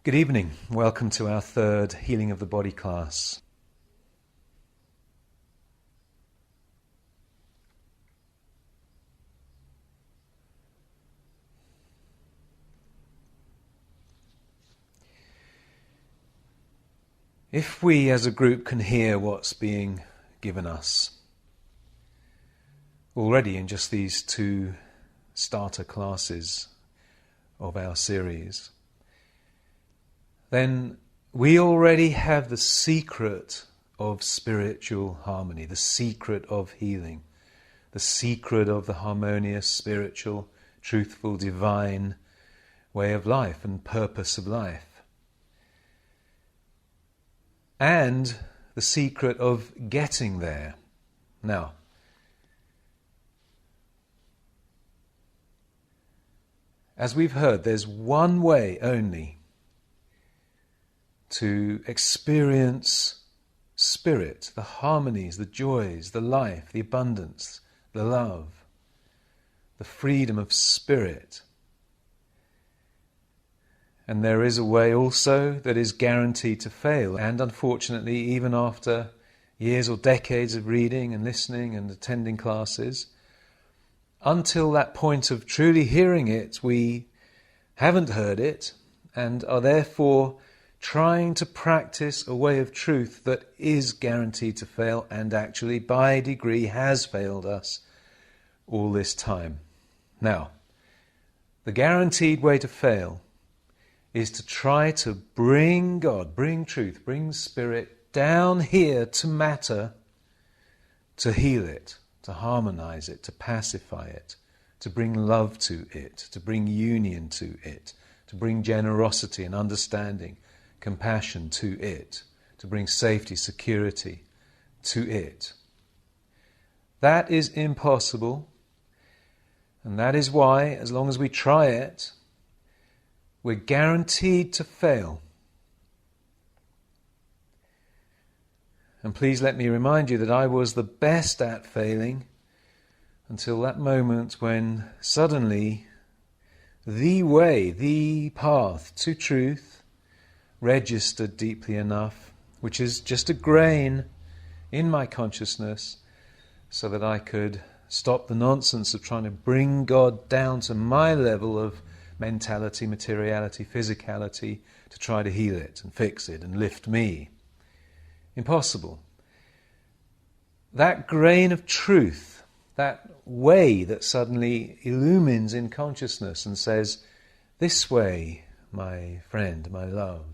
Good evening. Welcome to our third Healing of the Body class. If we as a group can hear what's being given us already in just these two starter classes of our series, then we already have the secret of spiritual harmony, the secret of healing, the secret of the harmonious, spiritual, truthful, divine way of life and purpose of life. And the secret of getting there. Now, as we've heard, there's one way only to experience spirit, the harmonies, the joys, the life, the abundance, the love, the freedom of spirit. And there is a way also that is guaranteed to fail. And unfortunately, even after years or decades of reading and listening and attending classes, until that point of truly hearing it, we haven't heard it and are therefore trying to practice a way of truth that is guaranteed to fail and actually by degree has failed us all this time. Now, the guaranteed way to fail is to try to bring God, bring truth, bring spirit down here to matter, to heal it, to harmonize it, to pacify it, to bring love to it, to bring union to it, to bring generosity and understanding, compassion to it, to bring safety, security to it. That is impossible, and that is why, as long as we try it, we're guaranteed to fail. And please let me remind you that I was the best at failing until that moment when suddenly the way, the path to truth registered deeply enough, which is just a grain in my consciousness, so that I could stop the nonsense of trying to bring God down to my level of mentality, materiality, physicality, to try to heal it and fix it and lift me. Impossible. That grain of truth, that way that suddenly illumines in consciousness and says, this way, my friend, my love,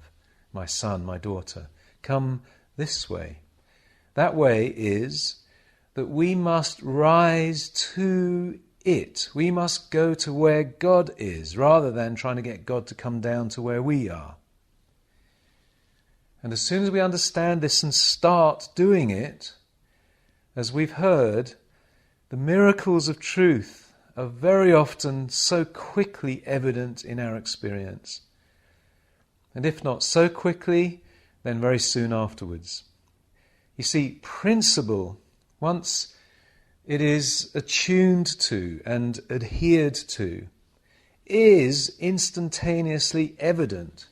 my son, my daughter, come this way. That way is that we must rise to it. We must go to where God is, rather than trying to get God to come down to where we are. And as soon as we understand this and start doing it, as we've heard, the miracles of truth are very often so quickly evident in our experience. And if not so quickly, then very soon afterwards. You see, principle, once it is attuned to and adhered to, is instantaneously evident.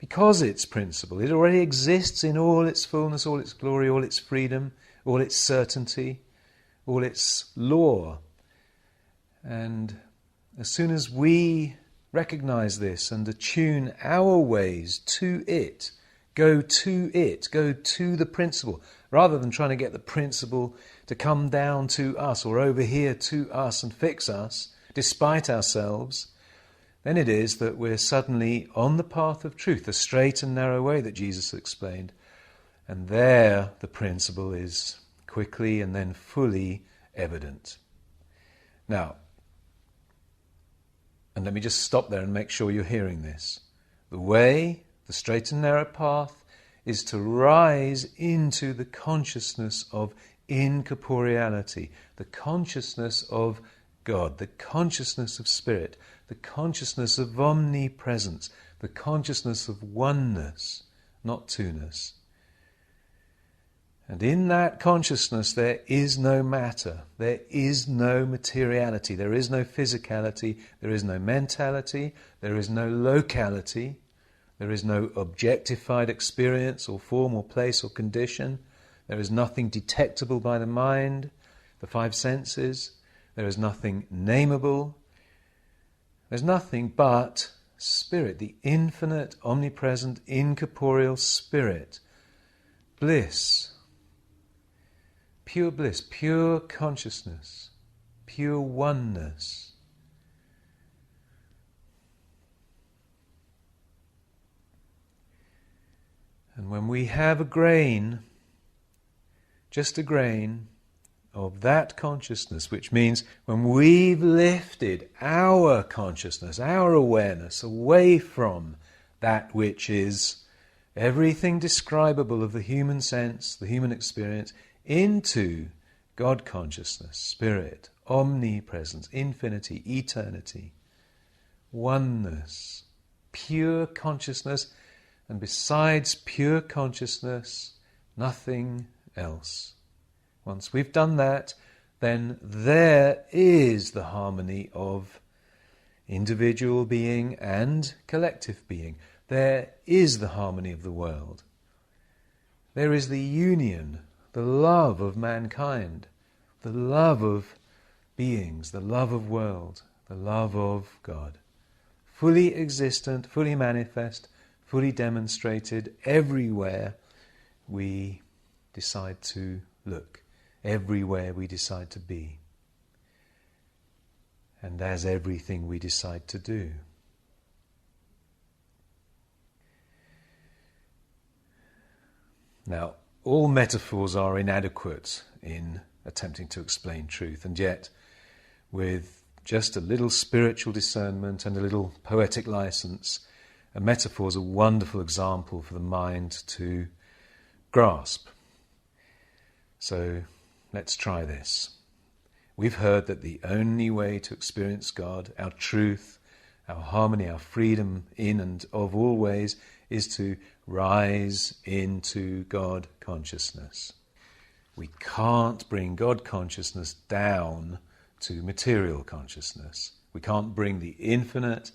Because it's principle, it already exists in all its fullness, all its glory, all its freedom, all its certainty, all its law. And as soon as we recognize this and attune our ways to it, go to the principle, rather than trying to get the principle to come down to us or over here to us and fix us, despite ourselves, then it is that we're suddenly on the path of truth, the straight and narrow way that Jesus explained. And there the principle is quickly and then fully evident. Now, and let me just stop there and make sure you're hearing this. The way, the straight and narrow path, is to rise into the consciousness of incorporeality, the consciousness of God, the consciousness of spirit, the consciousness of omnipresence, the consciousness of oneness, not two-ness. And in that consciousness there is no matter, there is no materiality, there is no physicality, there is no mentality, there is no locality, There is no objectified experience or form or place or condition. There is nothing detectable by the mind, the five senses. There is nothing nameable. There's nothing but Spirit, the infinite, omnipresent, incorporeal Spirit. Bliss. Pure bliss, pure consciousness, pure oneness. And when we have a grain, just a grain of that consciousness, which means when we've lifted our consciousness, our awareness away from that which is everything describable of the human sense, the human experience, into God consciousness, Spirit, omnipresence, infinity, eternity, oneness, pure consciousness, and besides pure consciousness, nothing else. Once we've done that, then there is the harmony of individual being and collective being. There is the harmony of the world. There is the union, the love of mankind, the love of beings, the love of world, the love of God. Fully existent, fully manifest, fully demonstrated everywhere we decide to look, everywhere we decide to be, and as everything we decide to do. Now, all metaphors are inadequate in attempting to explain truth, and yet, with just a little spiritual discernment and a little poetic license, a metaphor is a wonderful example for the mind to grasp. So, let's try this. We've heard that the only way to experience God, our truth, our harmony, our freedom in and of all ways, is to rise into God consciousness. We can't bring God consciousness down to material consciousness. We can't bring the infinite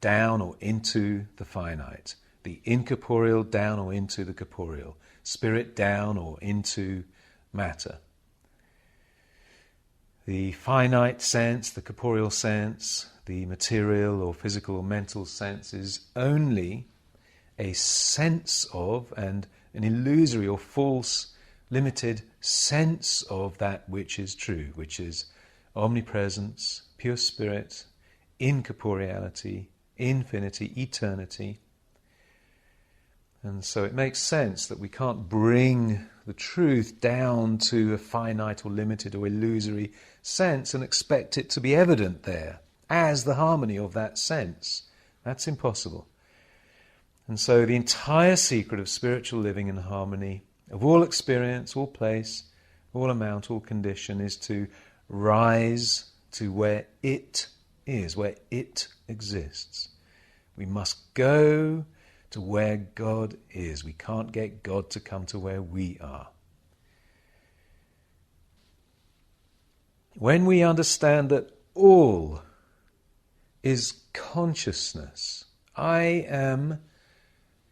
down or into the finite, the incorporeal down or into the corporeal, spirit down or into matter. The finite sense, the corporeal sense, the material or physical or mental sense is only a sense of and an illusory or false, limited sense of that which is true, which is omnipresence, pure spirit, incorporeality, infinity, eternity. And so it makes sense that we can't bring the truth down to a finite or limited or illusory sense and expect it to be evident there as the harmony of that sense. That's impossible. And so the entire secret of spiritual living in harmony, of all experience, all place, all amount, all condition, is to rise to where it is, where it exists. We must go to where God is. We can't get God to come to where we are. When we understand that all is consciousness, I am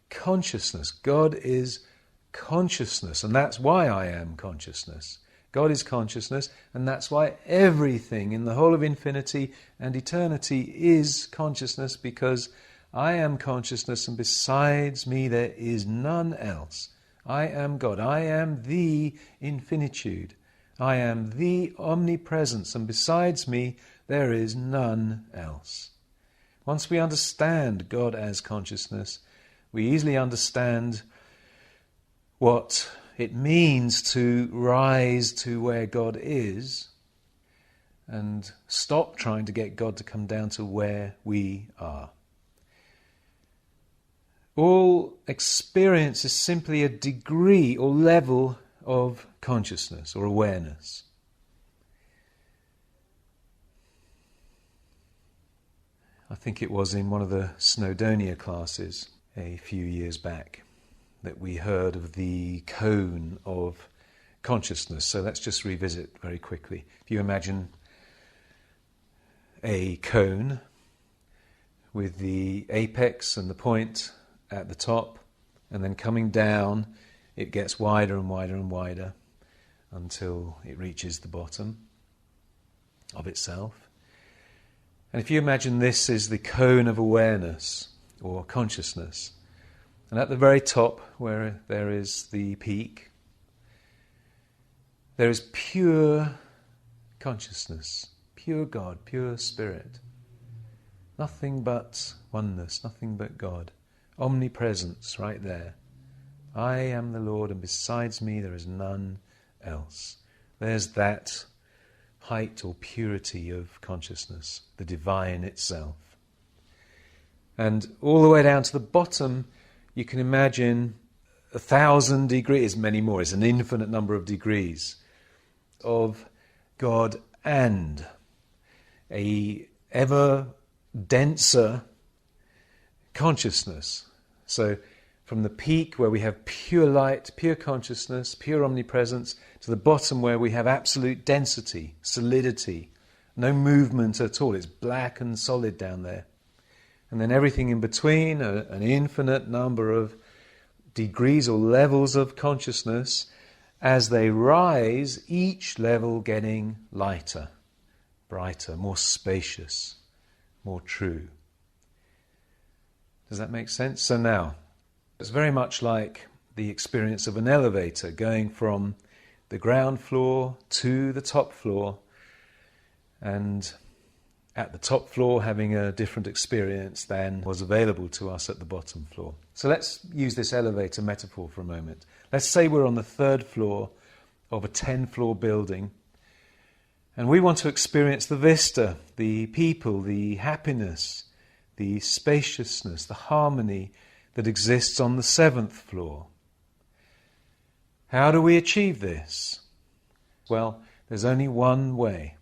consciousness. God is consciousness, and that's why I am consciousness. God is consciousness, and that's why everything in the whole of infinity and eternity is consciousness, because I am consciousness, and besides me there is none else. I am God. I am the infinitude. I am the omnipresence, and besides me there is none else. Once we understand God as consciousness, we easily understand what it means to rise to where God is and stop trying to get God to come down to where we are. All experience is simply a degree or level of consciousness or awareness. I think it was in one of the Snowdonia classes a few years back that we heard of the cone of consciousness. So let's just revisit very quickly. If you imagine a cone with the apex and the point at the top, and then coming down, it gets wider and wider and wider until it reaches the bottom of itself. And if you imagine this is the cone of awareness or consciousness, and at the very top where there is the peak, there is pure consciousness, pure God, pure spirit. Nothing but oneness, nothing but God. Omnipresence right there. I am the Lord, and besides me there is none else. There's that height or purity of consciousness, the divine itself. And all the way down to the bottom, you can imagine 1,000 degrees, many more, it's an infinite number of degrees of God and a ever denser consciousness. So from the peak where we have pure light, pure consciousness, pure omnipresence, to the bottom where we have absolute density, solidity, no movement at all. It's black and solid down there. And then everything in between, an infinite number of degrees or levels of consciousness. As they rise, each level getting lighter, brighter, more spacious, more true. Does that make sense? So now, it's very much like the experience of an elevator going from the ground floor to the top floor, and at the top floor having a different experience than was available to us at the bottom floor. So let's use this elevator metaphor for a moment. Let's say we're on the 3rd floor of a 10-floor building, and we want to experience the vista, the people, the happiness, the spaciousness, the harmony that exists on the 7th floor. How do we achieve this? Well, there's only one way.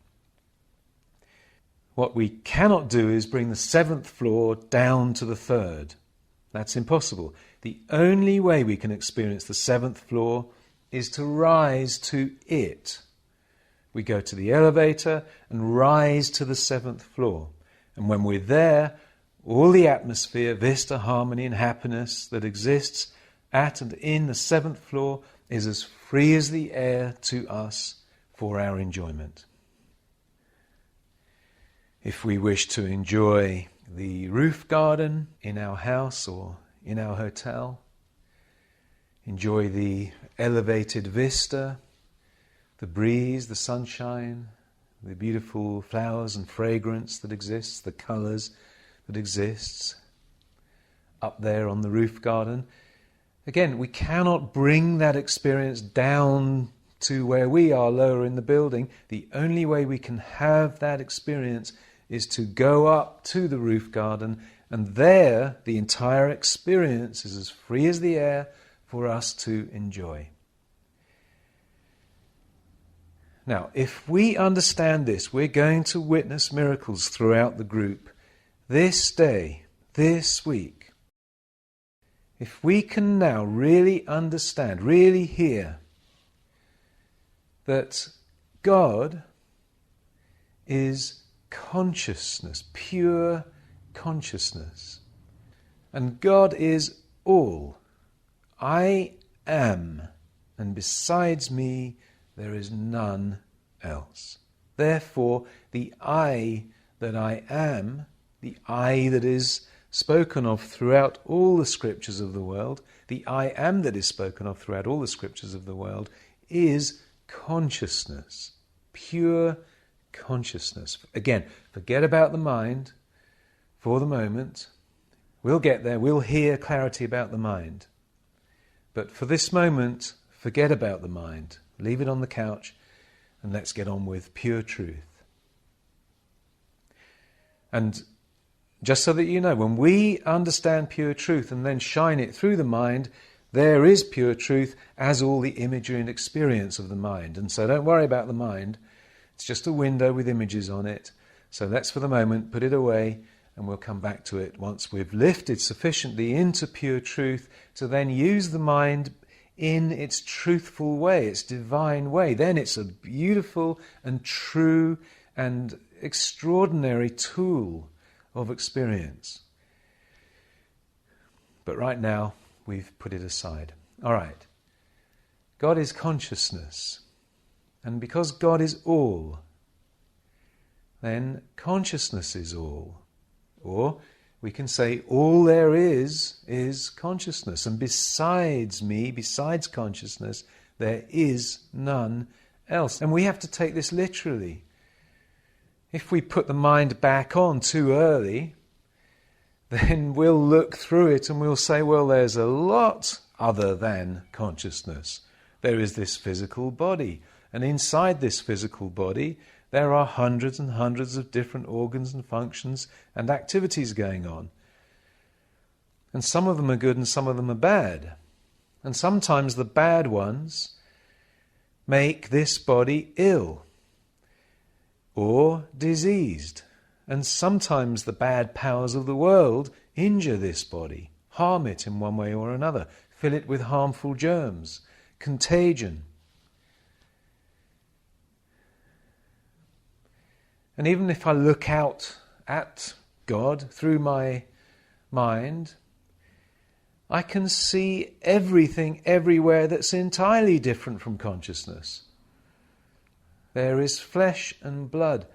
What we cannot do is bring the 7th floor down to the 3rd. That's impossible. The only way we can experience the 7th floor is to rise to it. We go to the elevator and rise to the 7th floor. And when we're there, all the atmosphere, vista, harmony and happiness that exists at and in the 7th floor is as free as the air to us for our enjoyment. If we wish to enjoy the roof garden in our house or in our hotel, enjoy the elevated vista, the breeze, the sunshine, the beautiful flowers and fragrance that exists, the colours that exists up there on the roof garden. Again, we cannot bring that experience down to where we are lower in the building. The only way we can have that experience is to go up to the roof garden, and there the entire experience is as free as the air for us to enjoy. Now, if we understand this, we're going to witness miracles throughout the group this day, this week. If we can now really understand, really hear that God is consciousness, pure consciousness, and God is all. I am, and besides me there is none else. Therefore, the I that I am, the I that is spoken of throughout all the scriptures of the world, the I am that is spoken of throughout all the scriptures of the world, is consciousness, pure consciousness. Again, forget about the mind for the moment. We'll get there, we'll hear clarity about the mind. But for this moment, forget about the mind. Leave it on the couch and let's get on with pure truth. And just so that you know, when we understand pure truth and then shine it through the mind, there is pure truth as all the imagery and experience of the mind. And so don't worry about the mind. It's just a window with images on it. So let's for the moment put it away, and we'll come back to it once we've lifted sufficiently into pure truth to then use the mind in its truthful way, its divine way. Then it's a beautiful and true and extraordinary tool of experience. But right now, we've put it aside. All right. God is consciousness. And because God is all, then consciousness is all. Or we can say all there is consciousness. And besides me, besides consciousness, there is none else. And we have to take this literally. If we put the mind back on too early, then we'll look through it and we'll say, well, there's a lot other than consciousness. There is this physical body. And inside this physical body, there are hundreds and hundreds of different organs and functions and activities going on. And some of them are good and some of them are bad. And sometimes the bad ones make this body ill or diseased. And sometimes the bad powers of the world injure this body, harm it in one way or another, fill it with harmful germs, contagion. And even if I look out at God through my mind, I can see everything everywhere that's entirely different from consciousness. There is flesh and blood.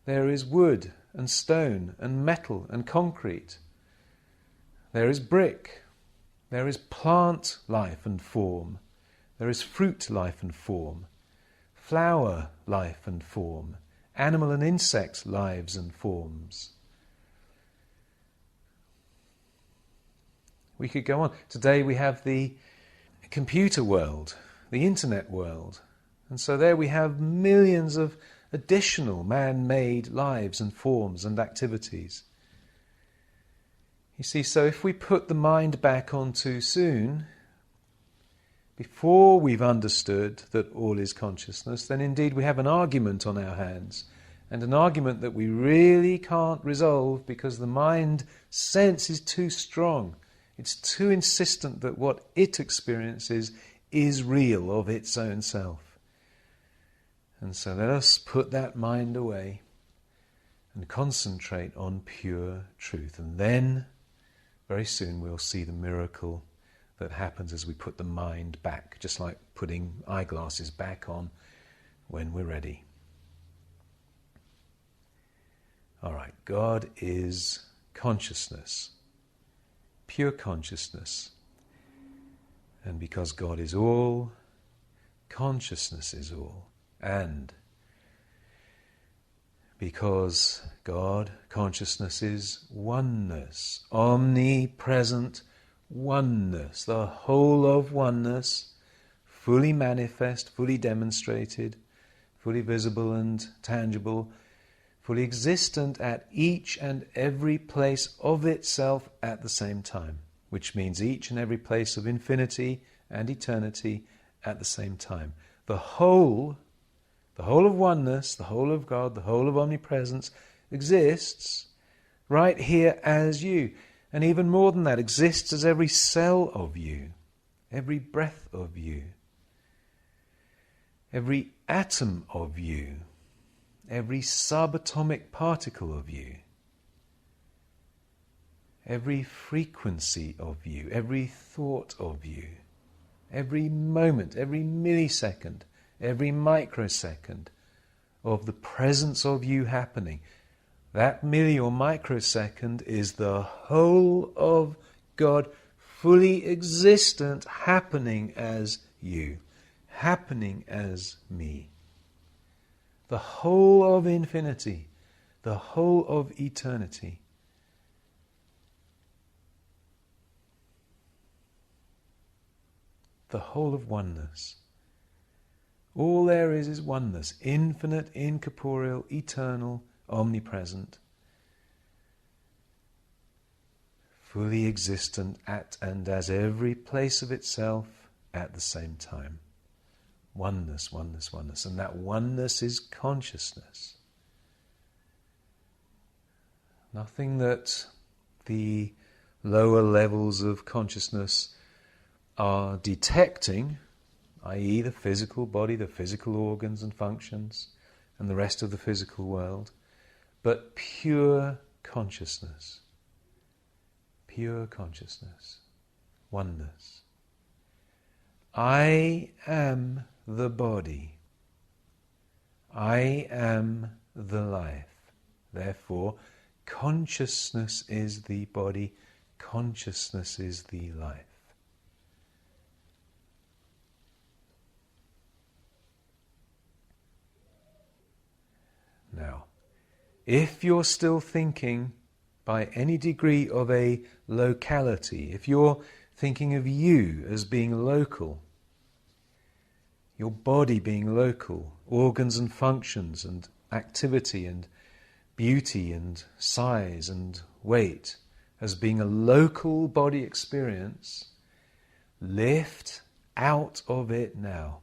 There is wood and stone and metal and concrete. There is brick. There is plant life and form. There is fruit life and form. Flower life and form. Animal and insect lives and forms. We could go on. Today we have the computer world, the internet world. And so there we have millions of additional man-made lives and forms and activities. You see, so if we put the mind back on too soon, before we've understood that all is consciousness, then indeed we have an argument on our hands, and an argument that we really can't resolve because the mind sense is too strong. It's too insistent that what it experiences is real of its own self. And so let us put that mind away and concentrate on pure truth. And then, very soon, we'll see the miracle that happens as we put the mind back, just like putting eyeglasses back on when we're ready. All right, God is consciousness, pure consciousness. And because God is all, consciousness is all. And because God, consciousness, is oneness, omnipresent oneness, the whole of oneness, fully manifest, fully demonstrated, fully visible and tangible, fully existent at each and every place of itself at the same time, which means each and every place of infinity and eternity at the same time. The whole of oneness, the whole of God, the whole of omnipresence exists right here as you. And even more than that, exists as every cell of you, every breath of you, every atom of you, every subatomic particle of you, every frequency of you, every thought of you, every moment, every millisecond, every microsecond of the presence of you happening. That milli or microsecond is the whole of God, fully existent, happening as you, happening as me. The whole of infinity, the whole of eternity. The whole of oneness. All there is oneness, infinite, incorporeal, eternal, omnipresent, fully existent at and as every place of itself at the same time. Oneness, oneness, oneness. And that oneness is consciousness. Nothing that the lower levels of consciousness are detecting, i.e. the physical body, the physical organs and functions, and the rest of the physical world, but pure consciousness. Pure consciousness. oneness. I am the body. I am the life. Therefore, consciousness is the body, consciousness is the life. Now, if you're still thinking by any degree of a locality, if you're thinking of you as being local, your body being local, organs and functions and activity and beauty and size and weight as being a local body experience, lift out of it now.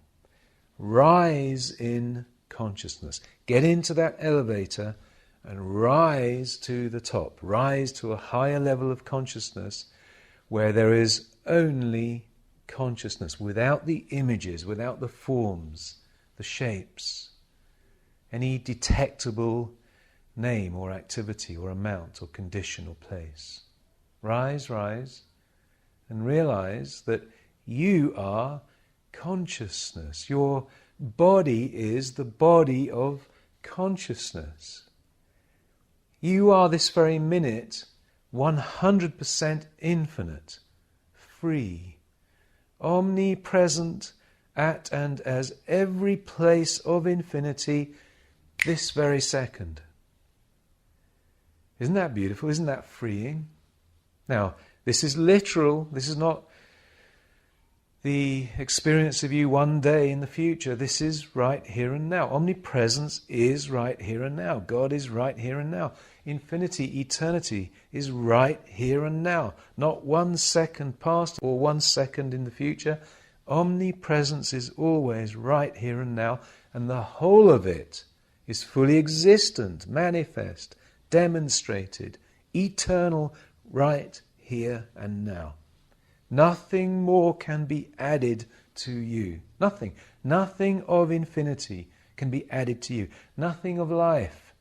Rise in consciousness. Get into that elevator and rise to the top. Rise to a higher level of consciousness where there is only consciousness, without the images, without the forms, the shapes, any detectable name or activity or amount or condition or place. Rise, rise, and realize that you are consciousness. Your body is the body of consciousness. You are this very minute 100% infinite, free, omnipresent at and as every place of infinity this very second. Isn't that beautiful? Isn't that freeing? Now, this is literal. This is not the experience of you one day in the future. This is right here and now. Omnipresence is right here and now. God is right here and now. Infinity, eternity is right here and now. Not 1 second past or 1 second in the future. Omnipresence is always right here and now, and the whole of it is fully existent, manifest, demonstrated, eternal, right here and now. Nothing more can be added to you. Nothing. Nothing of infinity can be added to you. Nothing of life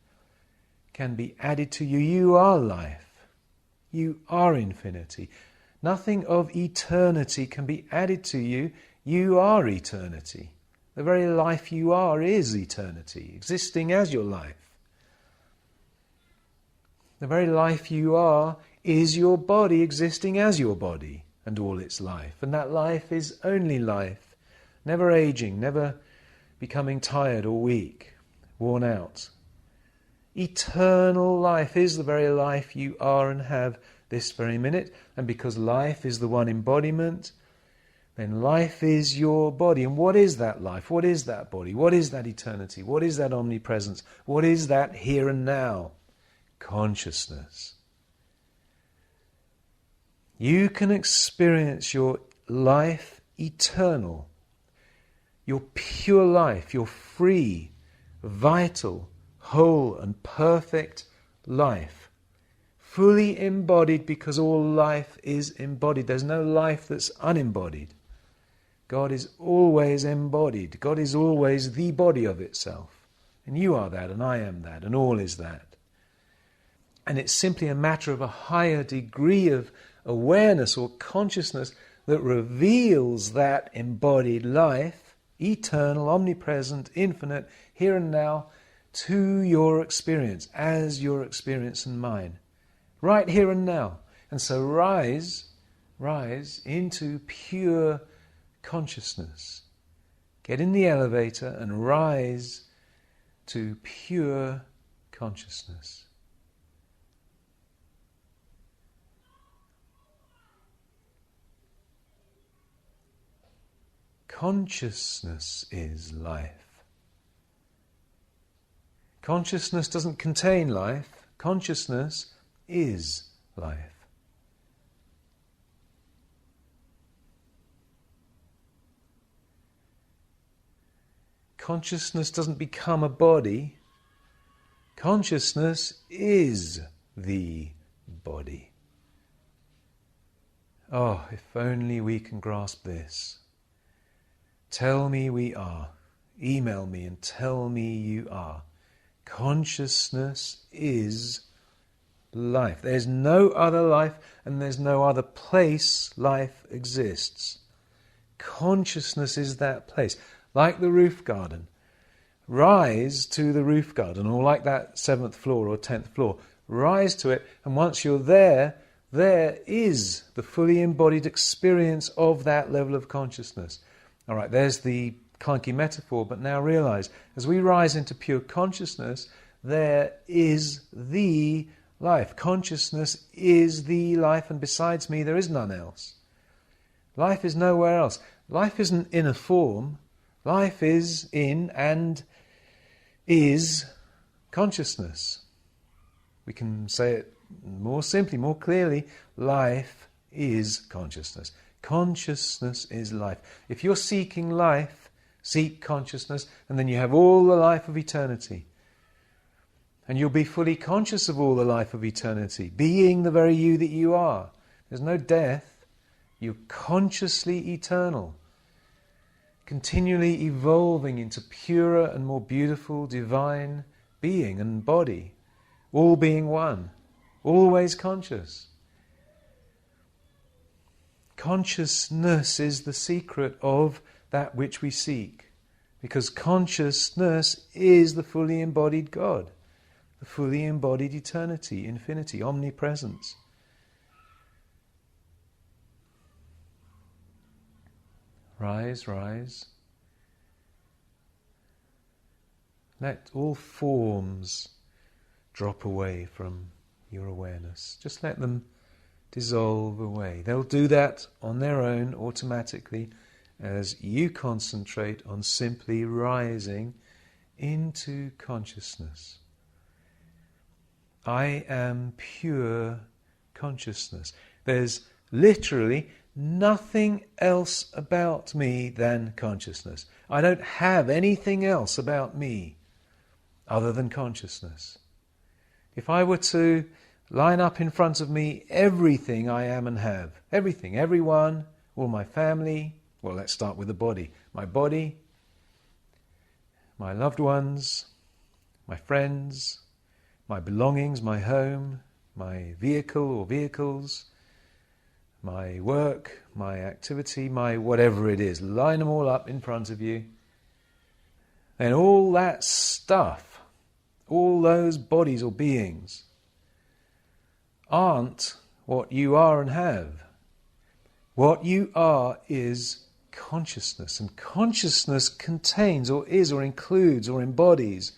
can be added to you. You are life. You are infinity. Nothing of eternity can be added to you. You are eternity. The very life you are is eternity, existing as your life. The very life you are is your body, existing as your body and all its life. And that life is only life, never aging, never becoming tired or weak, worn out. Eternal life is the very life you are and have this very minute. And because life is the one embodiment, then life is your body. And what is that life? What is that body? What is that eternity? What is that omnipresence? What is that here and now? Consciousness. You can experience your life eternal, your pure life, your free, vital, whole and perfect life, fully embodied, because all life is embodied. There's no life that's unembodied. God is always embodied. God is always the body of itself. And you are that, and I am that, and all is that. And it's simply a matter of a higher degree of awareness or consciousness that reveals that embodied life, eternal, omnipresent, infinite, here and now, to your experience, as your experience and mine. Right here and now. And so rise into pure consciousness. Get in the elevator and rise to pure consciousness. Consciousness is life. Consciousness doesn't contain life. Consciousness is life. Consciousness doesn't become a body. Consciousness is the body. Oh, if only we can grasp this. Tell me we are. Email me and tell me you are. Consciousness is life. There's no other life, and there's no other place life exists. Consciousness is that place. Like the roof garden. Rise to the roof garden, or like that 7th floor or 10th floor. Rise to it, and once you're there, there is the fully embodied experience of that level of consciousness. All right, there's the clunky metaphor, but now realize, as we rise into pure consciousness, there is the life. Consciousness is the life, and besides me, there is none else. Life is nowhere else. Life isn't in a form. Life is in and is consciousness. We can say it more simply, more clearly. Life is consciousness. Consciousness is life. If you're seeking life, seek consciousness, and then you have all the life of eternity. And you'll be fully conscious of all the life of eternity, being the very you that you are. There's no death. You're consciously eternal, continually evolving into purer and more beautiful divine being and body, all being one, always conscious. Consciousness is the secret of that which we seek, because consciousness is the fully embodied God, the fully embodied eternity, infinity, omnipresence. Rise, rise. Let all forms drop away from your awareness. Just let them dissolve away. They'll do that on their own automatically as you concentrate on simply rising into consciousness. I am pure consciousness. There's literally nothing else about me than consciousness. I don't have anything else about me other than consciousness. If I were to line up in front of me everything I am and have, everything, everyone, all my family, well, let's start with the body. My body, my loved ones, my friends, my belongings, my home, my vehicle or vehicles, my work, my activity, my whatever it is. Line them all up in front of you. And all that stuff, all those bodies or beings, aren't what you are and have. What you are is consciousness. And consciousness contains or is or includes or embodies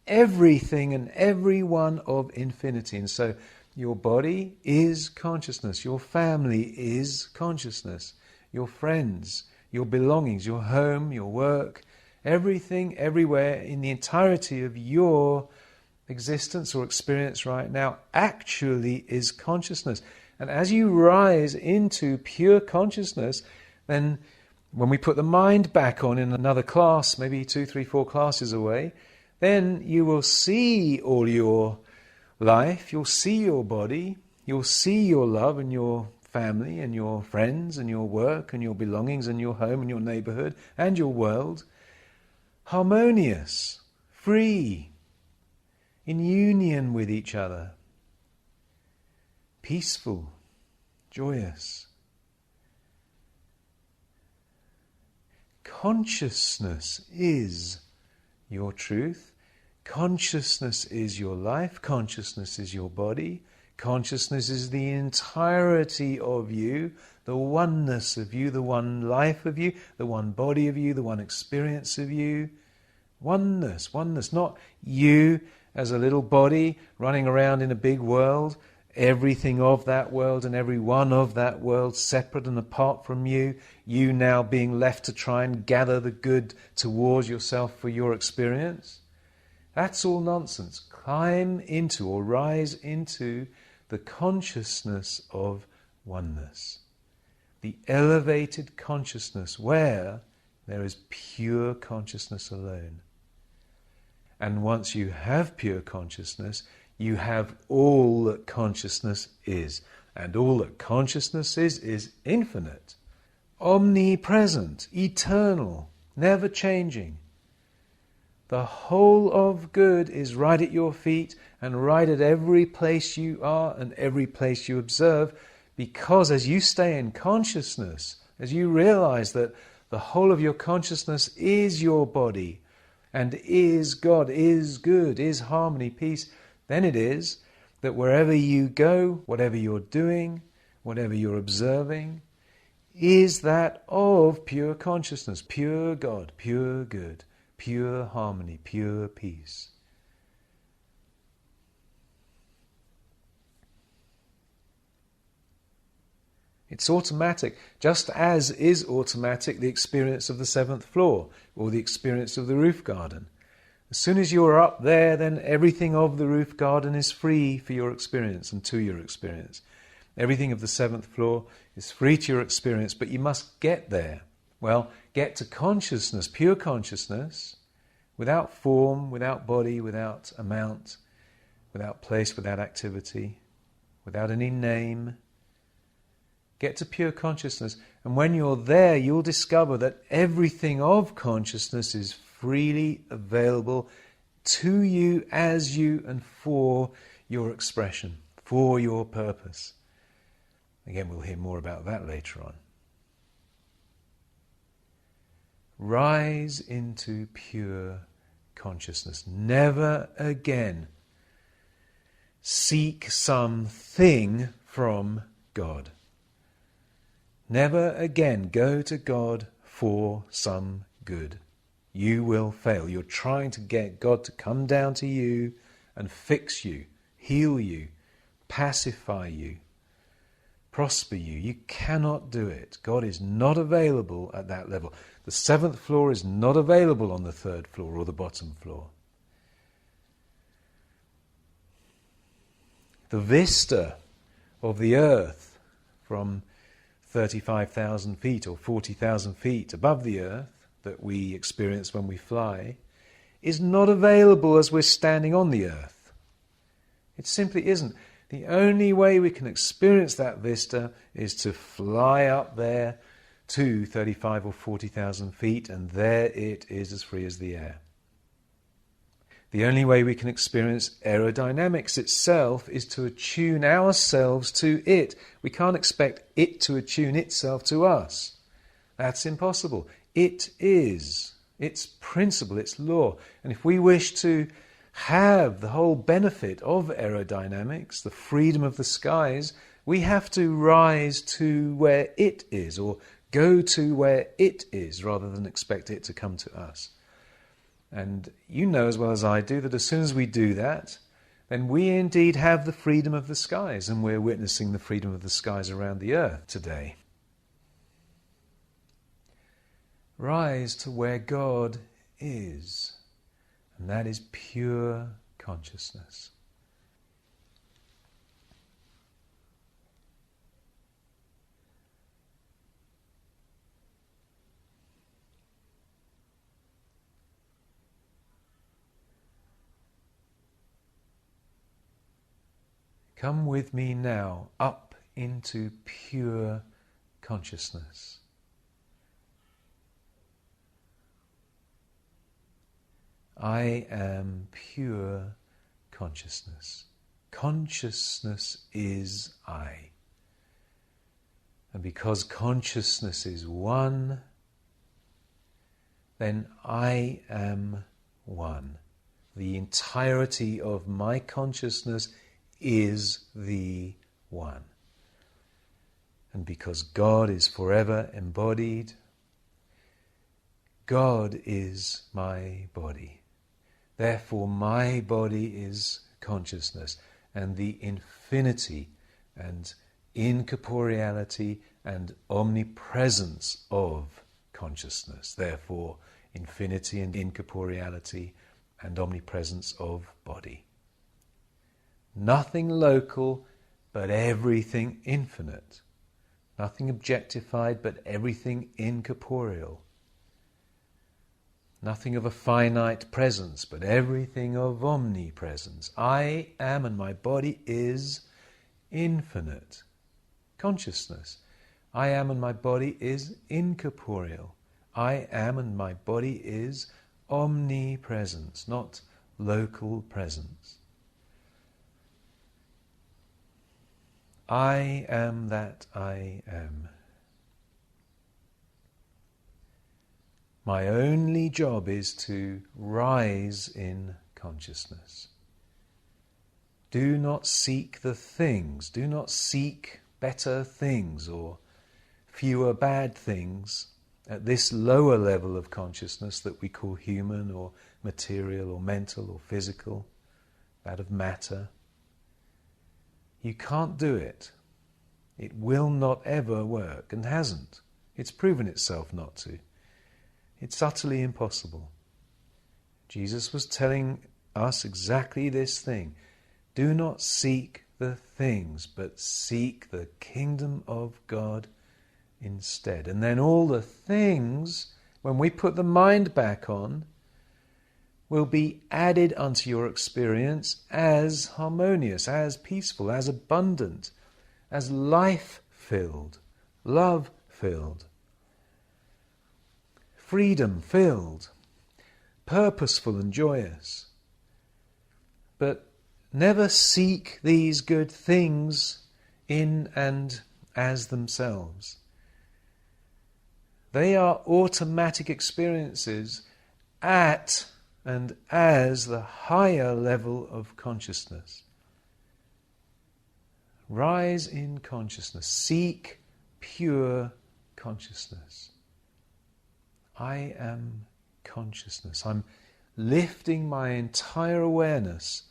everything and everyone of infinity. And so your body is consciousness. Your family is consciousness. Your friends, your belongings, your home, your work, everything, everywhere, in the entirety of your existence or experience right now actually is consciousness. And as you rise into pure consciousness, then when we put the mind back on in another class, maybe 2, 3, 4 classes away, then you will see all your life, you'll see your body, you'll see your love and your family and your friends and your work and your belongings and your home and your neighborhood and your world harmonious, free, in union with each other, peaceful, joyous. Consciousness is your truth. Consciousness is your life. Consciousness is your body. Consciousness is the entirety of you, the oneness of you, the one life of you, the one body of you, the one experience of you. Oneness, oneness, not you as a little body running around in a big world, everything of that world and every one of that world separate and apart from you, you now being left to try and gather the good towards yourself for your experience. That's all nonsense. Climb into or rise into the consciousness of oneness. The elevated consciousness where there is pure consciousness alone. And once you have pure consciousness, you have all that consciousness is. And all that consciousness is infinite, omnipresent, eternal, never changing. The whole of good is right at your feet and right at every place you are and every place you observe, because as you stay in consciousness, as you realize that the whole of your consciousness is your body and is God, is good, is harmony, peace, then it is that wherever you go, whatever you're doing, whatever you're observing, is that of pure consciousness, pure God, pure good, pure harmony, pure peace. It's automatic, just as is automatic the experience of the 7th floor or the experience of the roof garden. As soon as you're up there, then everything of the roof garden is free for your experience and to your experience. Everything of the 7th floor is free to your experience, but you must get there. Well, get to consciousness, pure consciousness, without form, without body, without amount, without place, without activity, without any name. Get to pure consciousness, and when you're there, you'll discover that everything of consciousness is freely available to you, as you, and for your expression, for your purpose. Again, we'll hear more about that later on. Rise into pure consciousness. Never again seek something from God. Never again go to God for some good. You will fail. You're trying to get God to come down to you and fix you, heal you, pacify you, prosper you. You cannot do it. God is not available at that level. The 7th floor is not available on the 3rd floor or the bottom floor. The vista of the earth from 35,000 feet or 40,000 feet above the earth that we experience when we fly is not available as we're standing on the earth. It simply isn't. The only way we can experience that vista is to fly up there to 35 or 40,000 feet, and there it is as free as the air. The only way we can experience aerodynamics itself is to attune ourselves to it. We can't expect it to attune itself to us. That's impossible. It is. It's principle, it's law. And if we wish to have the whole benefit of aerodynamics, the freedom of the skies, we have to rise to where it is, or go to where it is, rather than expect it to come to us. And you know as well as I do that as soon as we do that, then we indeed have the freedom of the skies, and we're witnessing the freedom of the skies around the earth today. Rise to where God is, and that is pure consciousness. Come with me now up into pure consciousness. I am pure consciousness. Consciousness is I. And because consciousness is one, then I am one. The entirety of my consciousness is the one. And because God is forever embodied, God is my body. Therefore my body is consciousness, and the infinity and incorporeality and omnipresence of consciousness. Therefore infinity and incorporeality and omnipresence of body. Nothing local, but everything infinite. Nothing objectified, but everything incorporeal. Nothing of a finite presence, but everything of omnipresence. I am, and my body is infinite consciousness. I am, and my body is incorporeal. I am, and my body is omnipresence, not local presence. I am that I am. My only job is to rise in consciousness. Do not seek the things, do not seek better things or fewer bad things at this lower level of consciousness that we call human or material or mental or physical, that of matter. You can't do it. It will not ever work, and hasn't. It's proven itself not to. It's utterly impossible. Jesus was telling us exactly this thing. Do not seek the things, but seek the kingdom of God instead. And then all the things, when we put the mind back on, will be added unto your experience as harmonious, as peaceful, as abundant, as life-filled, love-filled, freedom-filled, purposeful and joyous. But never seek these good things in and as themselves. They are automatic experiences at and as the higher level of consciousness. Rise in consciousness. Seek pure consciousness. I am consciousness. I'm lifting my entire awareness,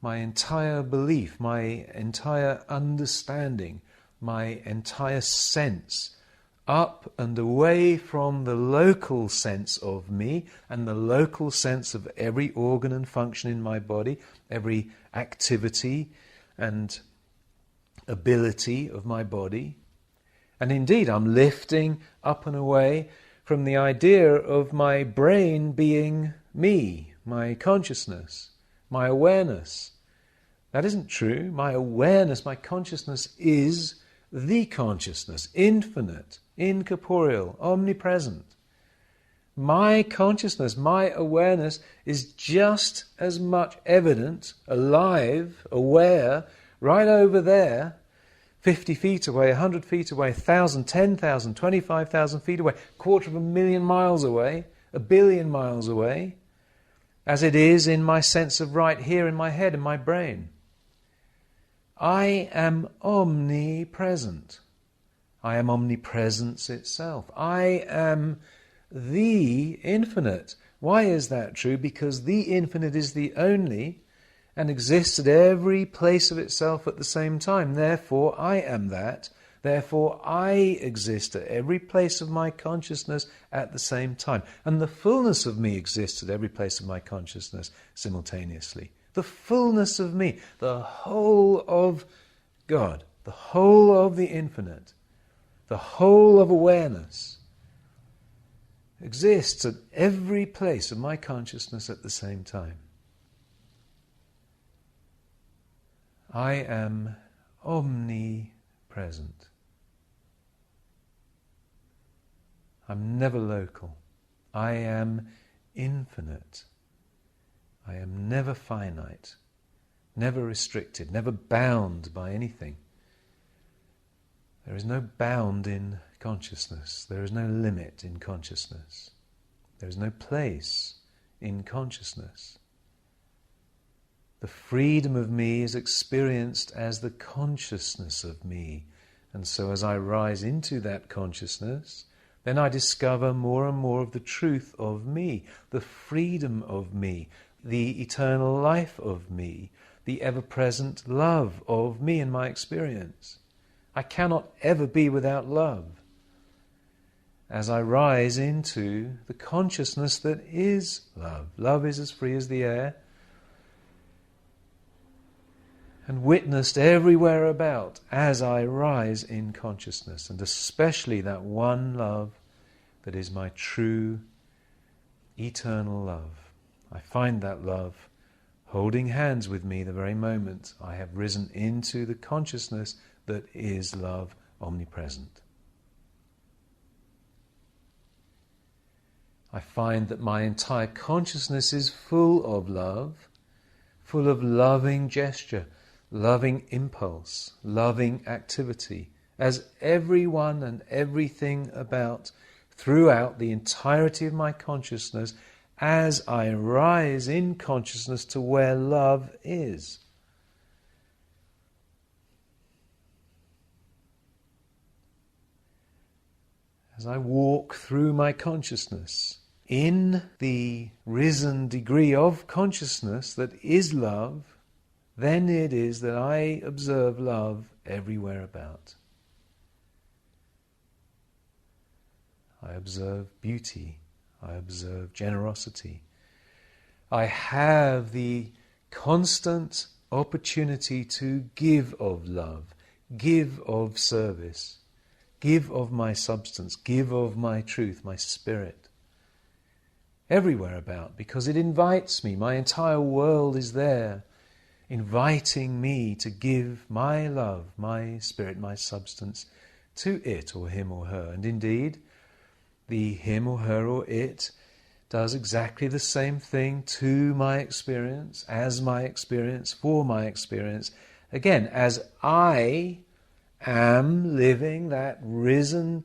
my entire belief, my entire understanding, my entire sense, up and away from the local sense of me and the local sense of every organ and function in my body, every activity and ability of my body. And indeed, I'm lifting up and away from the idea of my brain being me, my consciousness, my awareness. That isn't true. My awareness, my consciousness is the consciousness, infinite, incorporeal, omnipresent. My consciousness, my awareness is just as much evident, alive, aware, right over there, 50 feet away, 100 feet away, 1,000, 10,000, 25,000 feet away, 250,000 miles away, 1 billion miles away, as it is in my sense of right here in my head, in my brain. I am omnipresent. I am omnipresence itself. I am the infinite. Why is that true? Because the infinite is the only and exists at every place of itself at the same time. Therefore, I am that. Therefore, I exist at every place of my consciousness at the same time. And the fullness of me exists at every place of my consciousness simultaneously. The fullness of me, the whole of God, the whole of the infinite, the whole of awareness exists at every place of my consciousness at the same time. I am omnipresent. I'm never local. I am infinite. I am never finite, never restricted, never bound by anything. There is no bound in consciousness. There is no limit in consciousness. There is no place in consciousness. The freedom of me is experienced as the consciousness of me. And so as I rise into that consciousness, then I discover more and more of the truth of me, the freedom of me, the eternal life of me, the ever-present love of me in my experience. I cannot ever be without love. As I rise into the consciousness that is love. Love is as free as the air, and witnessed everywhere about as I rise in consciousness, and especially that one love that is my true eternal love. I find that love holding hands with me the very moment I have risen into the consciousness that is love omnipresent. I find that my entire consciousness is full of love, full of loving gesture, loving impulse, loving activity, as everyone and everything about throughout the entirety of my consciousness as I rise in consciousness to where love is. As I walk through my consciousness, in the risen degree of consciousness that is love, then it is that I observe love everywhere about. I observe beauty. I observe generosity. I have the constant opportunity to give of love, give of service, give of my substance, give of my truth, my spirit. Everywhere about, because it invites me. My entire world is there, inviting me to give my love, my spirit, my substance to it or him or her. And indeed, the him or her or it does exactly the same thing to my experience, as my experience, for my experience. Again, as I am living that risen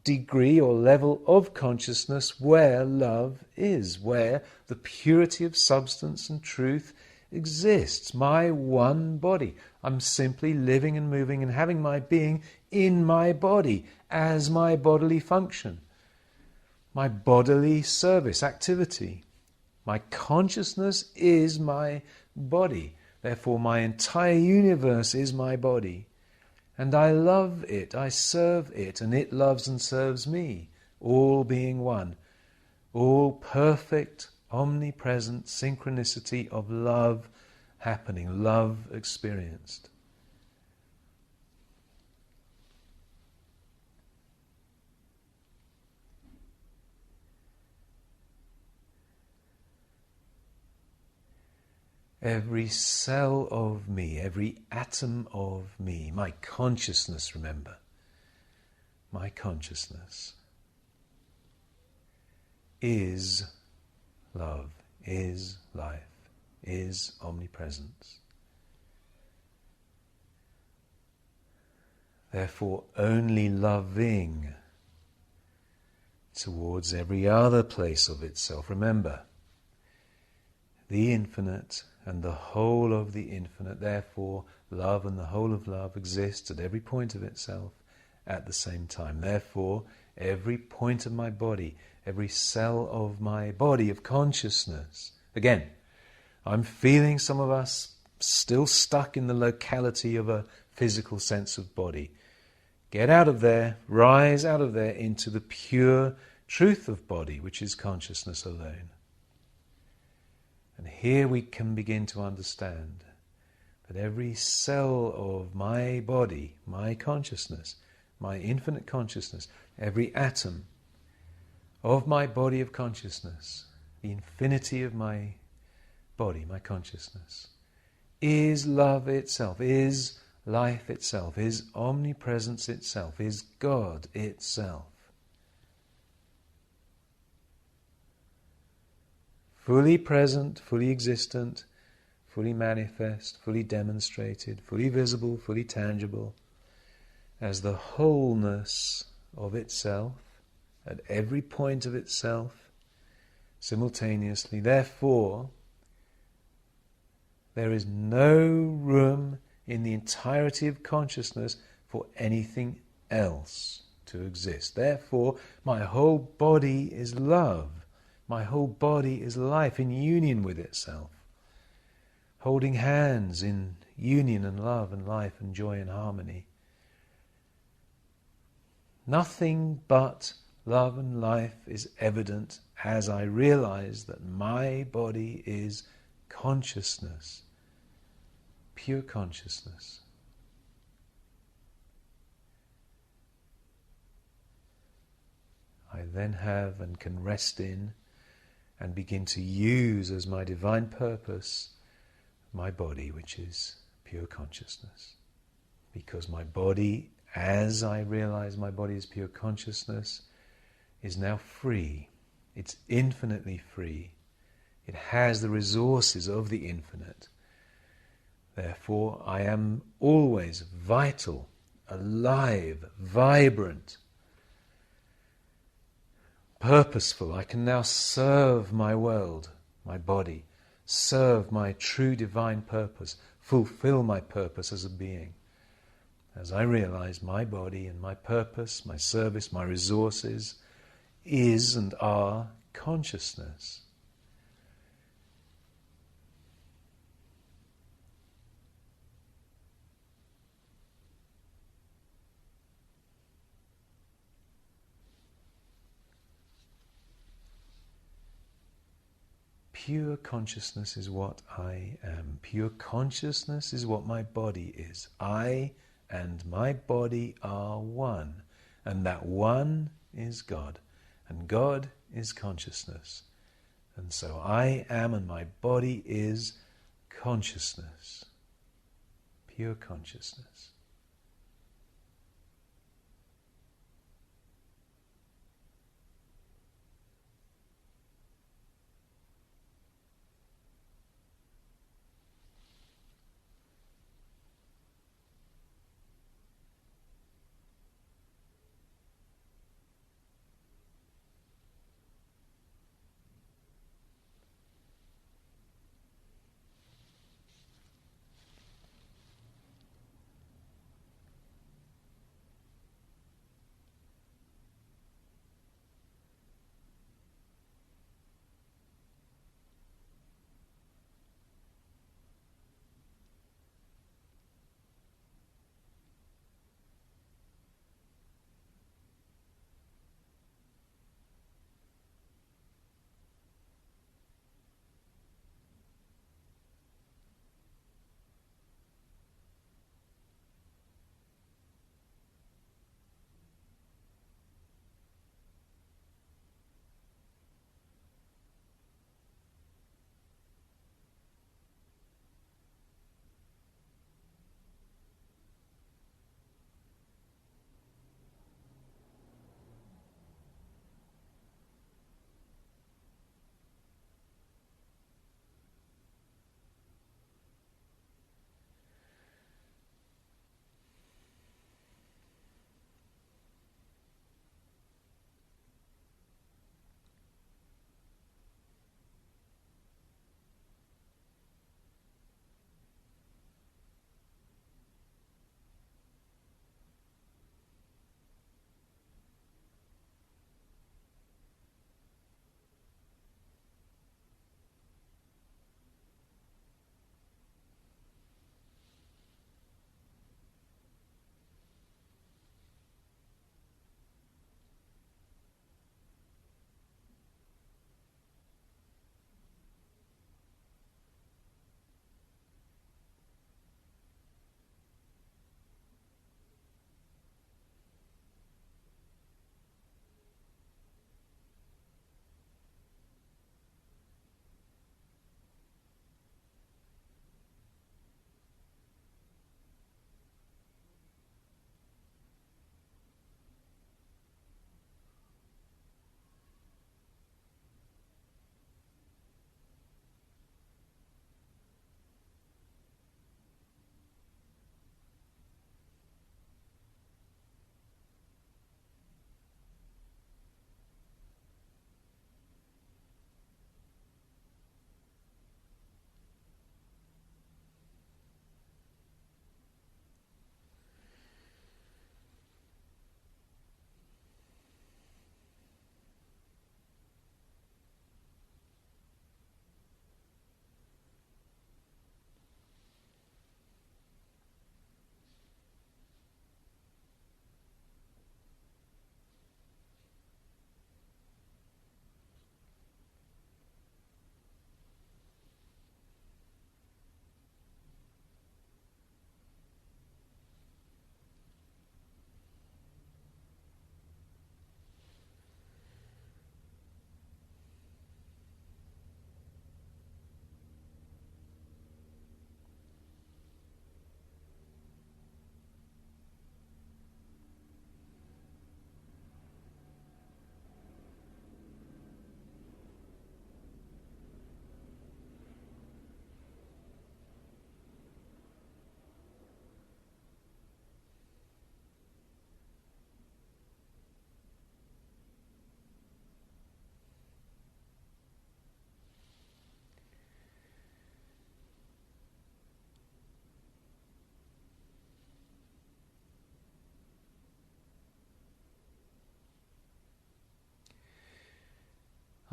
degree or level of consciousness where love is, where the purity of substance and truth exists, my one body. I'm simply living and moving and having my being in my body as my bodily function, my bodily service, activity. My consciousness is my body. Therefore, my entire universe is my body. And I love it, I serve it, and it loves and serves me, all being one. All perfect, omnipresent synchronicity of love happening, love experienced. Every cell of me, every atom of me, my consciousness, remember, my consciousness is love, is life, is omnipresence. Therefore, only loving towards every other place of itself. Remember, the infinite and the whole of the infinite, therefore love and the whole of love exists at every point of itself at the same time. Therefore, every point of my body, every cell of my body of consciousness. Again, I'm feeling some of us still stuck in the locality of a physical sense of body. Get out of there, rise out of there into the pure truth of body, which is consciousness alone. And here we can begin to understand that every cell of my body, my consciousness, my infinite consciousness, every atom of my body of consciousness, the infinity of my body, my consciousness, is love itself, is life itself, is omnipresence itself, is God itself. Fully present, fully existent, fully manifest, fully demonstrated, fully visible, fully tangible, as the wholeness of itself, at every point of itself, simultaneously. Therefore, there is no room in the entirety of consciousness for anything else to exist. Therefore, my whole body is love. My whole body is life in union with itself, holding hands in union and love and life and joy and harmony. Nothing but love and life is evident as I realize that my body is consciousness, pure consciousness. I then have and can rest in and begin to use as my divine purpose my body, which is pure consciousness. Because my body, as I realize my body is pure consciousness, is now free. It's infinitely free. It has the resources of the infinite. Therefore, I am always vital, alive, vibrant, purposeful. I can now serve my world, my body, serve my true divine purpose, fulfill my purpose as a being. As I realize my body and my purpose, my service, my resources is and are consciousness. Pure consciousness is what I am. Pure consciousness is what my body is. I and my body are one. And that one is God. And God is consciousness. And so I am and my body is consciousness. Pure consciousness.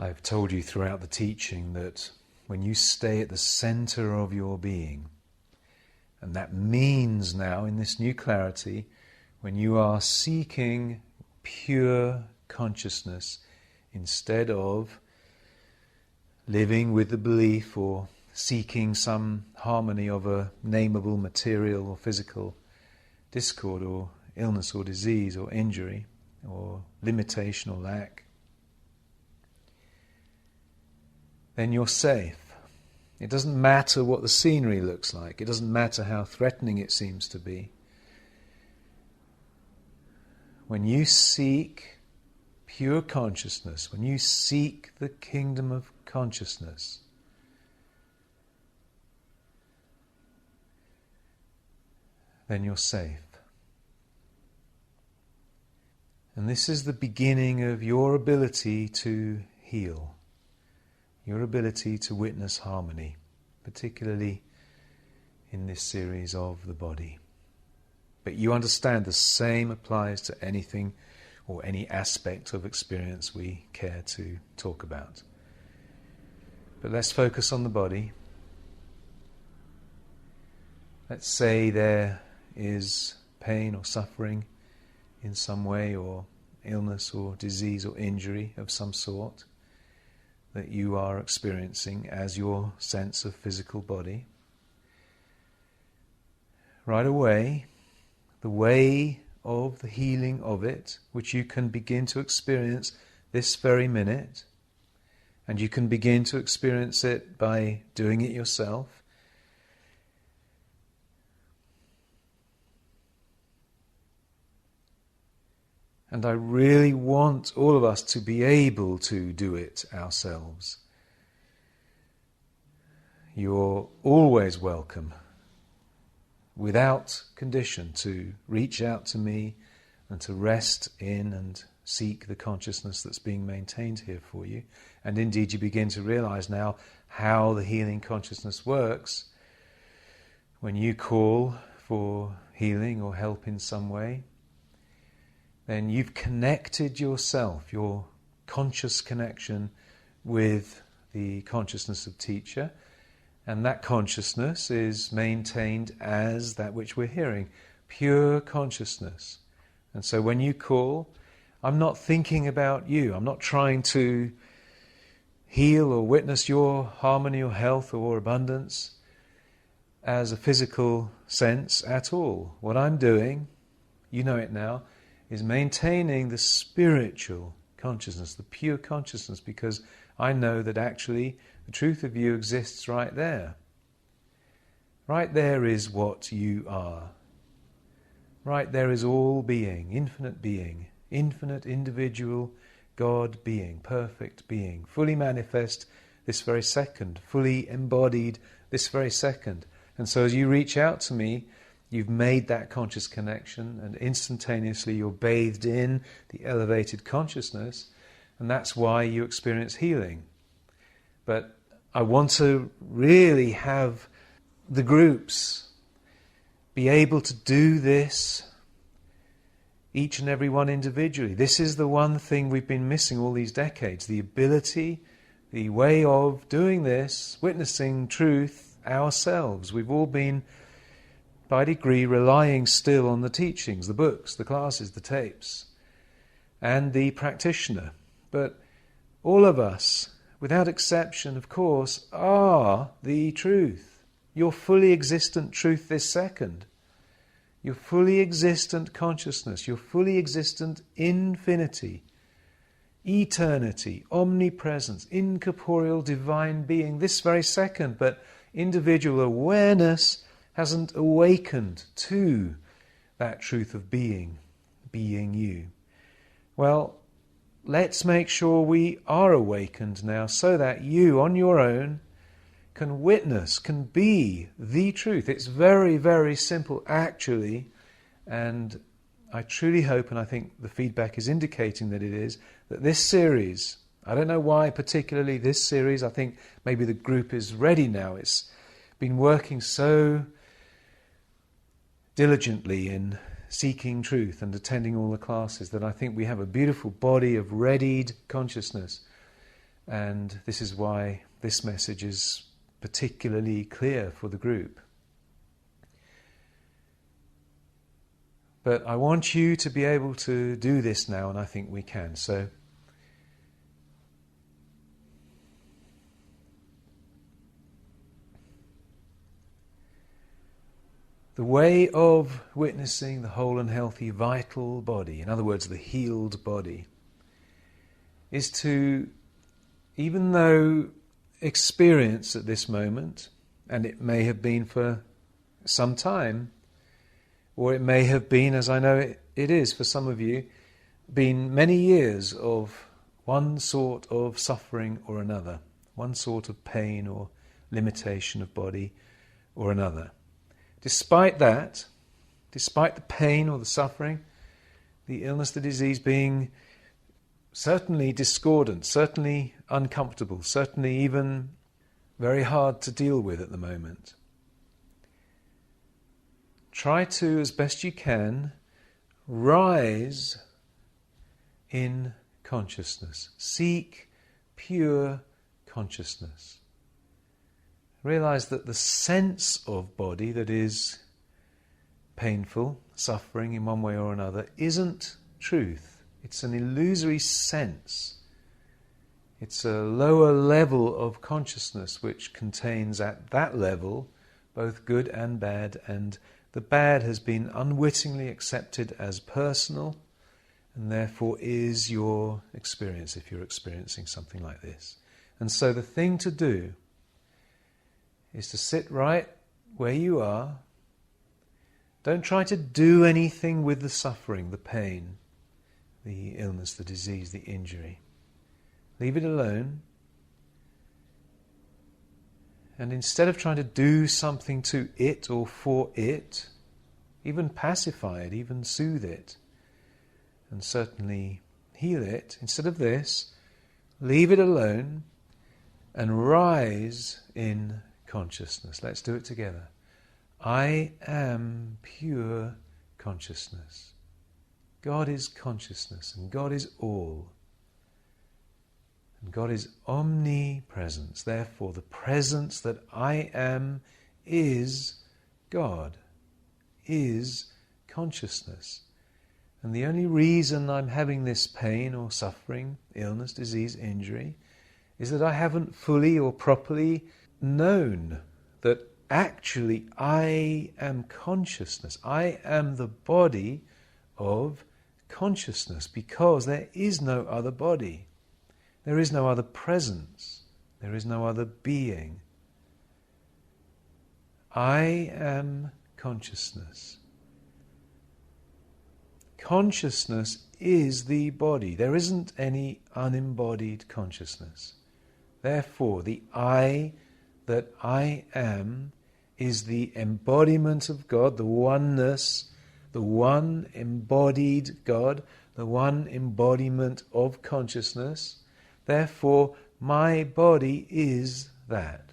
I've told you throughout the teaching that when you stay at the center of your being, and that means now in this new clarity, when you are seeking pure consciousness instead of living with the belief or seeking some harmony of a nameable material or physical discord or illness or disease or injury or limitation or lack, then you're safe. It doesn't matter what the scenery looks like. It doesn't matter how threatening it seems to be. When you seek pure consciousness, when you seek the kingdom of consciousness, then you're safe. And this is the beginning of your ability to heal, your ability to witness harmony, particularly in this series of the body. But you understand the same applies to anything or any aspect of experience we care to talk about. But let's focus on the body. Let's say there is pain or suffering in some way, or illness or disease or injury of some sort that you are experiencing as your sense of physical body. Right away, the way of the healing of it, which you can begin to experience this very minute, and you can begin to experience it by doing it yourself. And I really want all of us to be able to do it ourselves. You're always welcome, without condition, to reach out to me and to rest in and seek the consciousness that's being maintained here for you. And indeed you begin to realize now how the healing consciousness works. When you call for healing or help in some way, then you've connected yourself, your conscious connection, with the consciousness of teacher, and that consciousness is maintained as that which we're hearing, pure consciousness. And so when you call, I'm not thinking about you, I'm not trying to heal or witness your harmony or health or abundance as a physical sense at all. What I'm doing, you know it now, is maintaining the spiritual consciousness, the pure consciousness, because I know that actually the truth of you exists right there. Right there is what you are. Right there is all being, infinite individual God being, perfect being, fully manifest this very second, fully embodied this very second. And so as you reach out to me, you've made that conscious connection, and instantaneously you're bathed in the elevated consciousness, and that's why you experience healing. But I want to really have the groups be able to do this, each and every one individually. This is the one thing we've been missing all these decades, the ability, the way of doing this, witnessing truth ourselves. We've all been, by degree, relying still on the teachings, the books, the classes, the tapes, and the practitioner. But all of us, without exception, of course, are the truth. Your fully existent truth this second. Your fully existent consciousness, your fully existent infinity, eternity, omnipresence, incorporeal divine being this very second. But individual awareness hasn't awakened to that truth of being you. Well, let's make sure we are awakened now, so that you on your own can witness, can be the truth. It's very, very simple actually, and I truly hope, and I think the feedback is indicating that it is, that this series, I don't know why particularly this series, I think maybe the group is ready now. It's been working so diligently in seeking truth and attending all the classes that I think we have a beautiful body of readied consciousness. And this is why this message is particularly clear for the group. But I want you to be able to do this now, and I think we can. So the way of witnessing the whole and healthy vital body, in other words, the healed body, is to, even though experience at this moment, and it may have been for some time, or it may have been, as I know it is for some of you, been many years of one sort of suffering or another, one sort of pain or limitation of body or another. Despite that, despite the pain or the suffering, the illness, the disease being certainly discordant, certainly uncomfortable, certainly even very hard to deal with at the moment, try to, as best you can, rise in consciousness. Seek pure consciousness. Realize that the sense of body that is painful, suffering in one way or another, isn't truth. It's an illusory sense. It's a lower level of consciousness which contains at that level both good and bad, and the bad has been unwittingly accepted as personal, and therefore is your experience if you're experiencing something like this. And so the thing to do is to sit right where you are. Don't try to do anything with the suffering, the pain, the illness, the disease, the injury. Leave it alone. And instead of trying to do something to it or for it, even pacify it, even soothe it, and certainly heal it, instead of this, leave it alone and rise in consciousness. Let's do it together. I am pure consciousness. God is consciousness, and God is all. And God is omnipresence. Therefore, the presence that I am is God, is consciousness. And the only reason I'm having this pain or suffering, illness, disease, injury, is that I haven't fully or properly known that actually I am consciousness. I am the body of consciousness, because there is no other body. There is no other presence. There is no other being. I am consciousness. Consciousness is the body. There isn't any unembodied consciousness. Therefore, the I that I am is the embodiment of God, the oneness, the one embodied God, the one embodiment of consciousness. Therefore, my body is that.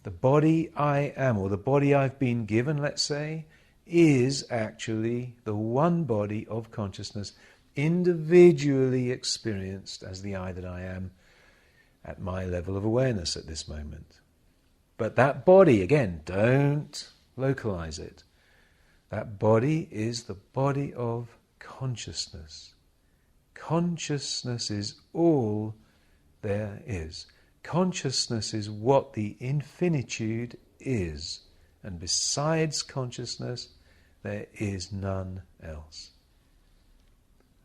The body I am, or the body I've been given, let's say, is actually the one body of consciousness, individually experienced as the I that I am at my level of awareness at this moment. But that body, again, don't localize it. That body is the body of consciousness. Consciousness is all there is. Consciousness is what the infinitude is. And besides consciousness, there is none else.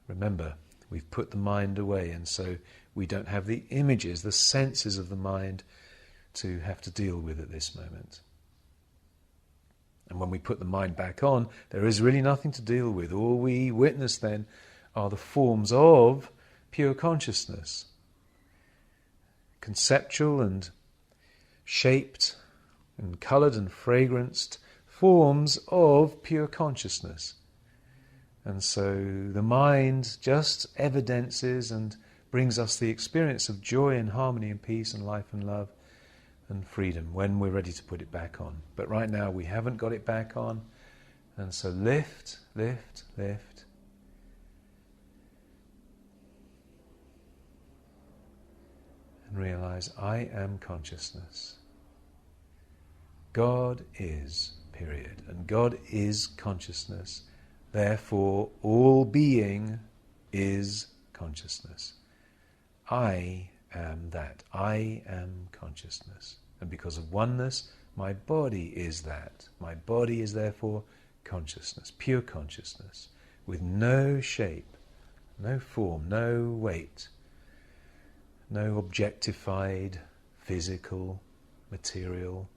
Remember, we've put the mind away, and so we don't have the images, the senses of the mind to have to deal with at this moment. And when we put the mind back on, there is really nothing to deal with. All we witness then are the forms of pure consciousness. Conceptual and shaped and coloured and fragranced forms of pure consciousness. And so the mind just evidences and brings us the experience of joy and harmony and peace and life and love and freedom when we're ready to put it back on. But right now we haven't got it back on, and so lift, lift, lift. realize I am consciousness. God is, period. And God is consciousness. Therefore, all being is consciousness. I am that. I am consciousness. And because of oneness, my body is that. My body is therefore consciousness, pure consciousness, with no shape, no form, no weight, no objectified, physical, material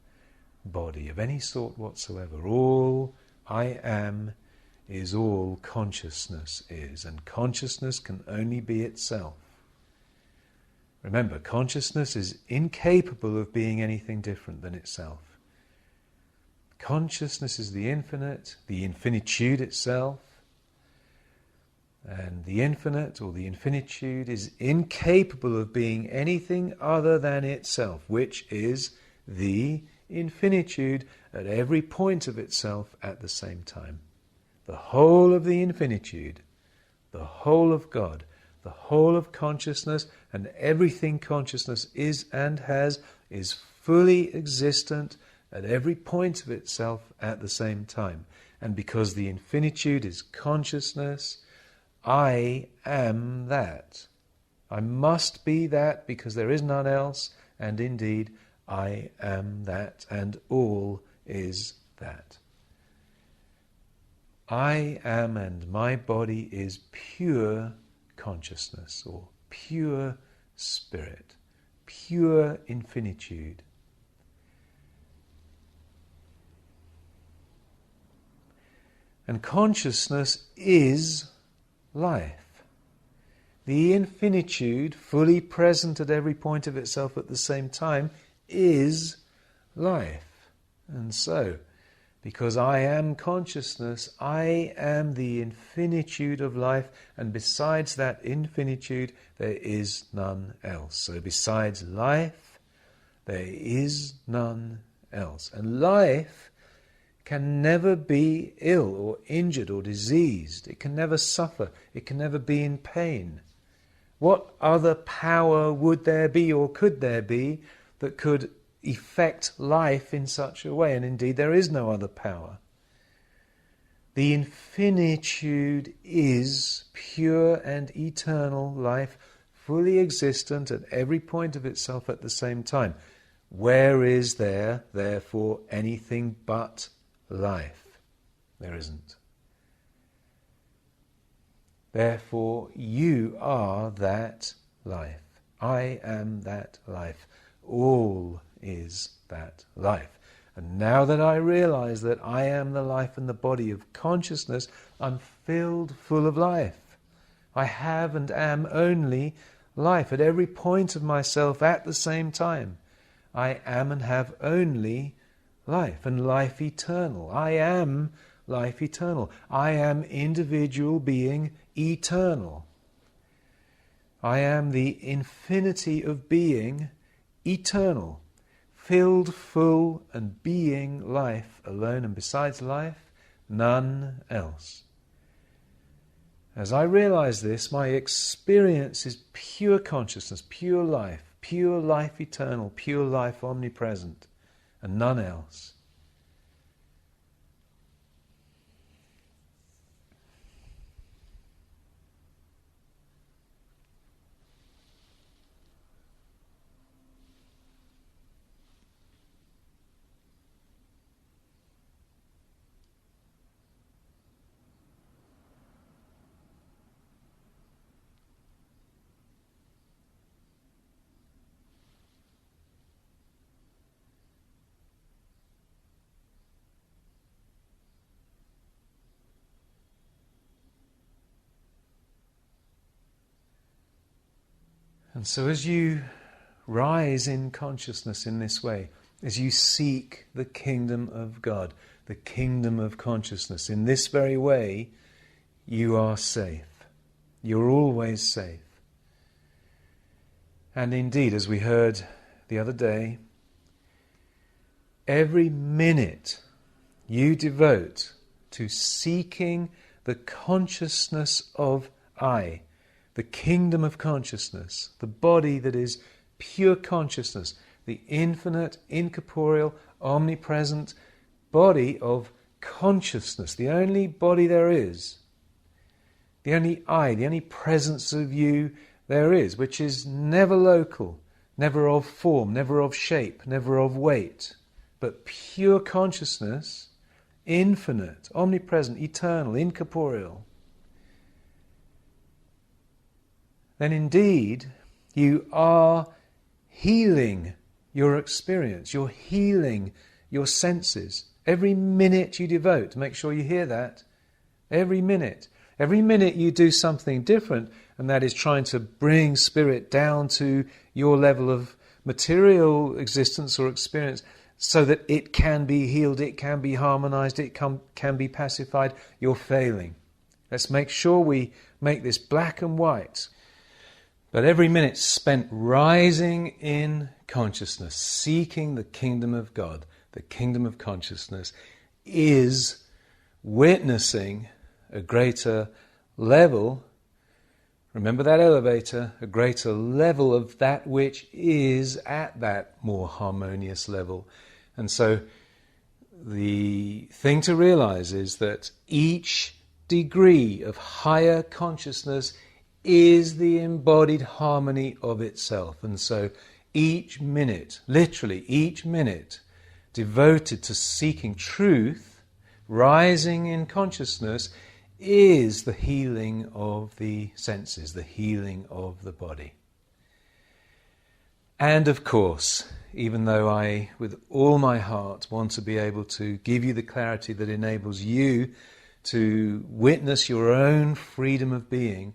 body of any sort whatsoever. All I am is all consciousness is, and consciousness can only be itself. Remember, consciousness is incapable of being anything different than itself. Consciousness is the infinite, the infinitude itself, and the infinite or the infinitude is incapable of being anything other than itself, which is the infinitude at every point of itself at the same time. The whole of the infinitude, the whole of God, the whole of consciousness, and everything consciousness is and has, is fully existent at every point of itself at the same time. And because the infinitude is consciousness, I am that. I must be that because there is none else, and indeed I am that, and all is that. I am, and my body is pure consciousness, or pure spirit, pure infinitude. And consciousness is life. The infinitude, fully present at every point of itself at the same time, is life. And so, because I am consciousness, I am the infinitude of life, and besides that infinitude, there is none else. So besides life, there is none else. And life can never be ill or injured or diseased. It can never suffer. It can never be in pain. What other power would there be or could there be that could effect life in such a way? And indeed there is no other power. The infinitude is pure and eternal life, fully existent at every point of itself at the same time. Where is there, therefore, anything but life? There isn't. Therefore, you are that life. I am that life. All is that life. And now that I realize that I am the life and the body of consciousness, I'm filled full of life. I have and am only life at every point of myself at the same time. I am and have only life, and life eternal. I am life eternal. I am individual being eternal. I am the infinity of being eternal, filled full and being life alone, and besides life, none else. As I realize this, my experience is pure consciousness, pure life eternal, pure life omnipresent, and none else. And so as you rise in consciousness in this way, as you seek the kingdom of God, the kingdom of consciousness, in this very way, you are safe. You're always safe. And indeed, as we heard the other day, every minute you devote to seeking the consciousness of I, the kingdom of consciousness, the body that is pure consciousness, the infinite, incorporeal, omnipresent body of consciousness, the only body there is, the only I, the only presence of you there is, which is never local, never of form, never of shape, never of weight, but pure consciousness, infinite, omnipresent, eternal, incorporeal, then indeed you are healing your experience, you're healing your senses. Every minute you devote, make sure you hear that, every minute you do something different, and that is trying to bring spirit down to your level of material existence or experience so that it can be healed, it can be harmonized, it can be pacified, you're failing. Let's make sure we make this black and white. But every minute spent rising in consciousness, seeking the kingdom of God, the kingdom of consciousness, is witnessing a greater level, remember that elevator, a greater level of that which is at that more harmonious level. And so the thing to realize is that each degree of higher consciousness is the embodied harmony of itself. And so each minute, literally each minute, devoted to seeking truth, rising in consciousness, is the healing of the senses, the healing of the body. And of course, even though I, with all my heart, want to be able to give you the clarity that enables you to witness your own freedom of being,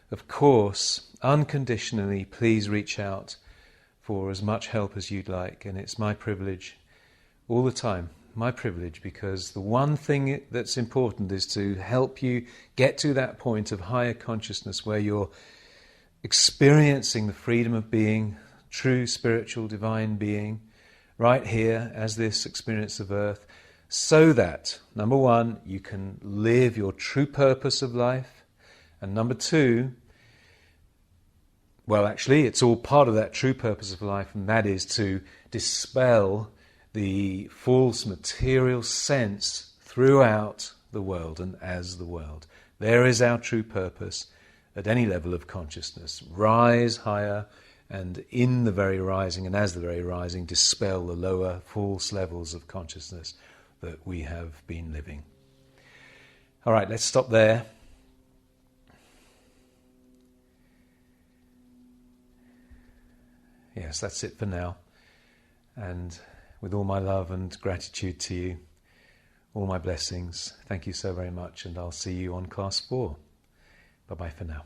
of course, unconditionally, please reach out for as much help as you'd like. And it's my privilege all the time, my privilege, because the one thing that's important is to help you get to that point of higher consciousness where you're experiencing the freedom of being, true spiritual divine being, right here as this experience of earth, so that, number one, you can live your true purpose of life, and number two, well, actually, it's all part of that true purpose of life, and that is to dispel the false material sense throughout the world and as the world. There is our true purpose at any level of consciousness. Rise higher, and in the very rising and as the very rising, dispel the lower false levels of consciousness that we have been living. All right, let's stop there. Yes, that's it for now. And with all my love and gratitude to you, all my blessings, thank you so very much, and I'll see you on Class 4. Bye-bye for now.